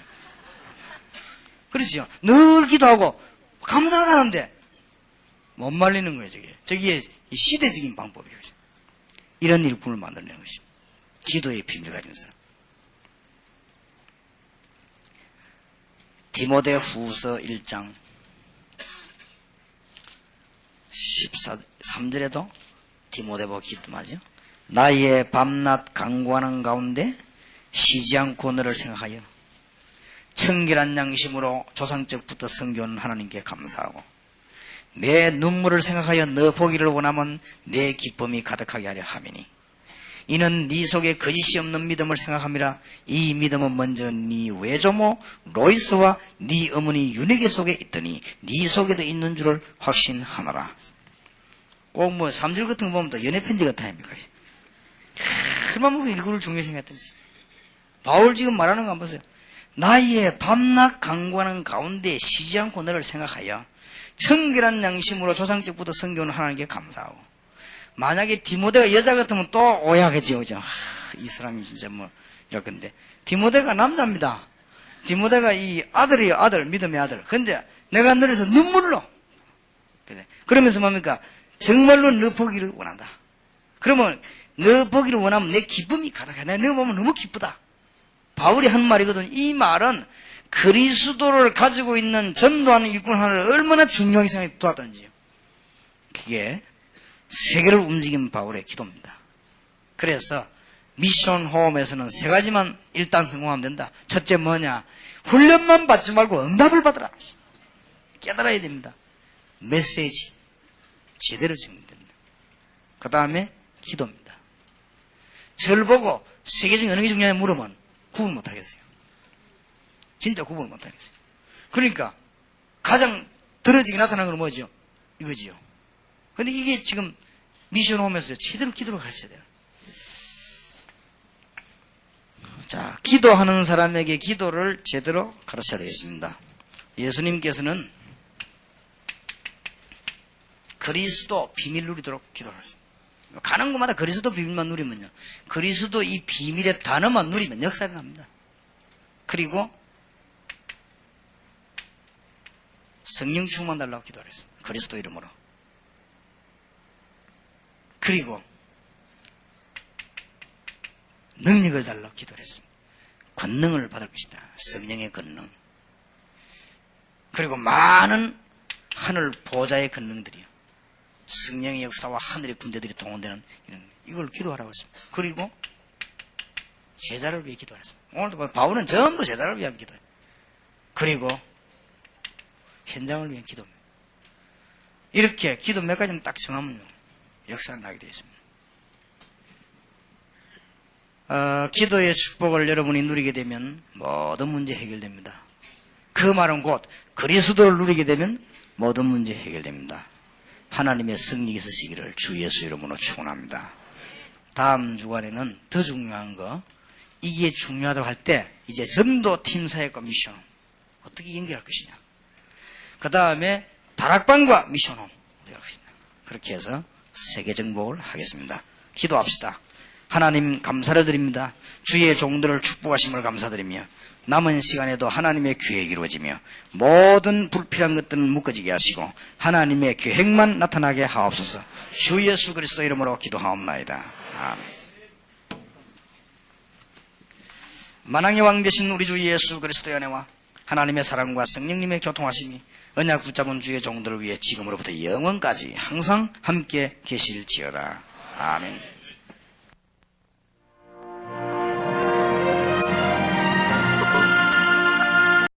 그렇죠. 늘 기도하고 감사하는데 못 말리는 거예요. 저게 시대적인 방법이에요. 이런 일꾼을 만들어내는 것입니다. 기도의 비밀을 가진 사람. 디모데 후서 1장 13절에도 디모데 보고 기도하죠. 나의 밤낮 간구하는 가운데 쉬지 않고 너를 생각하여 청결한 양심으로 조상적부터 섬겨온 하나님께 감사하고 내 눈물을 생각하여 너 보기를 원하면 내 기쁨이 가득하게 하려 함이니 이는 네 속에 거짓이 없는 믿음을 생각함이라. 이 믿음은 먼저 네 외조모 로이스와 네 어머니 유네게 속에 있더니 네 속에도 있는 줄을 확신하노라. 꼭 3절 같은 거 보면 또 연애편지 같아 아닙니까? 그만 보면 일구를 중요시 생각했던지. 바울 지금 말하는 거 한번 보세요. 나의 밤낮 간구하는 가운데 쉬지 않고 너를 생각하여 청결한 양심으로 조상적부터 섬겨온 하나님께 감사하고. 만약에 디모데가 여자 같으면 또 오해하겠죠, 그죠? 이 사람이 진짜 이럴 건데. 디모데가 남자입니다. 디모데가 이 아들이에요, 아들, 믿음의 아들. 근데 내가 너에서 눈물로. 그러면서 뭡니까? 정말로 너 보기를 원한다. 그러면 너 보기를 원하면 내 기쁨이 가득해. 내가 너 보면 너무 기쁘다. 바울이 한 말이거든. 이 말은 그리스도를 가지고 있는 전도하는 일꾼 하나를 얼마나 중요하게 생각해 두었던지요. 그게 세계를 움직인 바울의 기도입니다. 그래서 미션 홈에서는 세 가지만 일단 성공하면 된다. 첫째 뭐냐? 훈련만 받지 말고 응답을 받으라. 깨달아야 됩니다. 메시지 제대로 증명된다. 그 다음에 기도입니다. 저를 보고 세계 중에 어느 게 중요하냐 물으면 구분 못하겠어요. 진짜 구분을 못하겠어요. 그러니까 가장 드러지게 나타나는 건 뭐죠? 이거지요. 근데 이게 지금 미션 홈에서 제대로 기도를 가르쳐야 돼요. 자, 기도하는 사람에게 기도를 제대로 가르쳐야 되겠습니다. 예수님께서는 그리스도 비밀 누리도록 기도를 했습니다. 가는 곳마다 그리스도 비밀만 누리면요, 그리스도 이 비밀의 단어만 누리면 역사가 납니다. 그리고 성령 충만 달라고 기도를 했습니다. 그리스도 이름으로. 그리고 능력을 달라고 기도를 했습니다. 권능을 받을 것이다. 성령의 권능. 그리고 많은 하늘 보좌의 권능들이요, 성령의 역사와 하늘의 군대들이 동원되는 이걸 기도하라고 했습니다. 그리고 제자를 위해 기도했습니다. 오늘도 바울은 전부 제자를 위한 기도예요. 그리고 현장을 위한 기도입니다. 이렇게 기도 몇 가지만 딱 정하면 역사가 나게 되어 있습니다. 기도의 축복을 여러분이 누리게 되면 모든 문제 해결됩니다. 그 말은 곧 그리스도를 누리게 되면 모든 문제 해결됩니다. 하나님의 승리 있으시기를 주 예수 이름으로 축원합니다. 다음 주간에는 더 중요한 거, 이게 중요하다고 할 때 이제 전도 팀 사역과 미션 어떻게 연결할 것이냐, 그 다음에 다락방과 미션홈 그렇게 해서 세계 정복을 하겠습니다. 기도합시다. 하나님 감사를 드립니다. 주의 종들을 축복하심을 감사드리며 남은 시간에도 하나님의 계획이 이루어지며 모든 불필요한 것들은 묶어지게 하시고 하나님의 계획만 나타나게 하옵소서. 주 예수 그리스도 이름으로 기도하옵나이다. 아멘. 만왕의 왕 되신 우리 주 예수 그리스도의 은혜와 하나님의 사랑과 성령님의 교통하심이 언약 붙잡은 주의 종들을 위해 지금으로부터 영원까지 항상 함께 계실지어다. 아멘.